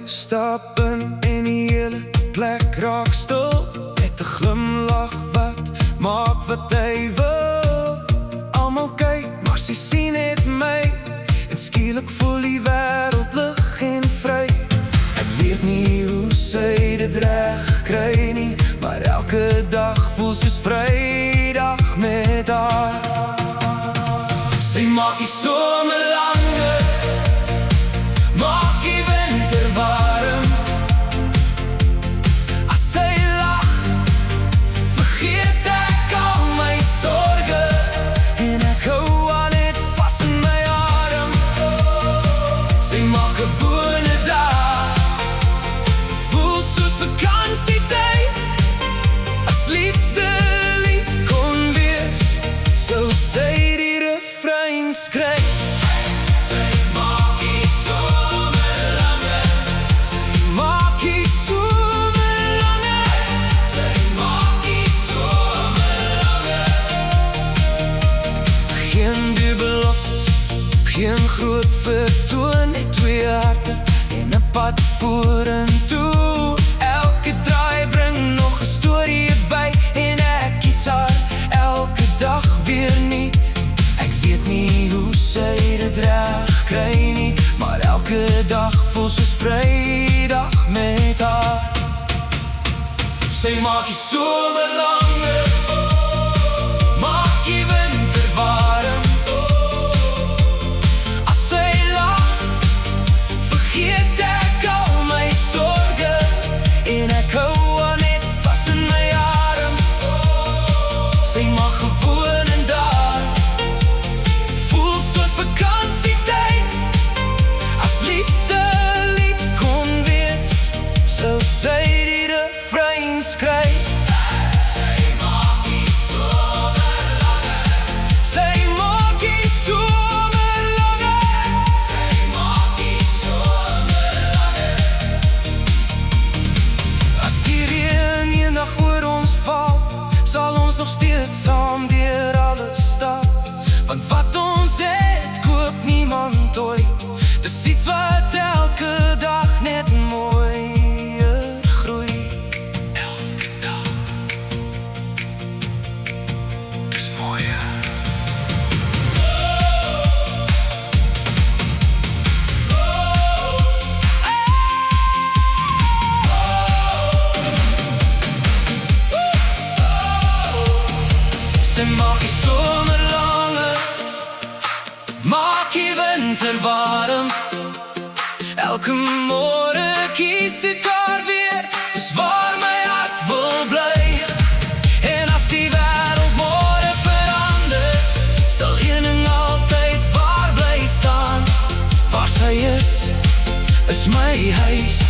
stap in en die hele plek raak stil. Met 'n glimlach wat maak wat hy wil. Almal kyk, maar sy sien net my. En skielik voel die wêreld lig en vry. Ek weet nie hoe sy dit reg kry nie, maar elke dag voel soos Vrydag met haar. Sy maak die somer langer, maak die winter warm. As sy lag, vergeet ek al my sorge. En ek hou haar net vas in my arm. Sy maak 'n gewone dag voel soos vakansietyd. As liefde lied kon wees, sou sy die refrein skryf. Sy maak die somer langer. Sy maak die somer langer. Sy maak die somer langer. Geen dubbeloftes, geen groot vertoon, net twee harte en 'n pad vorentoe. Elke draai bring nog 'n storie by en ek kies haar elke dag weer niet. Ek weet nie hoe sy dit reg kry nie, maar elke dag voel soos Vrydag met haar. Sy maak die somer langer, maak die winter warm. As sy lag, vergeet ek al my sorge. En ek hou haar net vas in my arm. Sy maak gewoon en daar voel soos vakansietyd. As liefde lied kon wees, sou sy die refrein skryf. Sy maak die somer langer. Sy maak die somer langer. Sy maak die somer langer. As die reën eendag oor ons val, sal ons nog steeds saam deur alles stap. Want wat ons het, koop niemand ooit. Dis iets wat elke dag net mooier groei. Elke dag is mooier. Sy maak die somer langer, maak die winter warm. Elke môre kies ek haar weer, dis waar my hart wil bly. En as die wêreld môre verander, sal een ding altyd waar bly staan. Waar sy is my huis,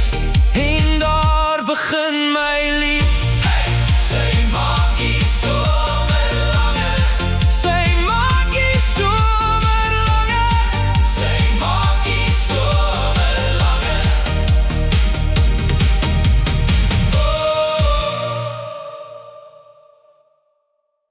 en daar begin my lewe.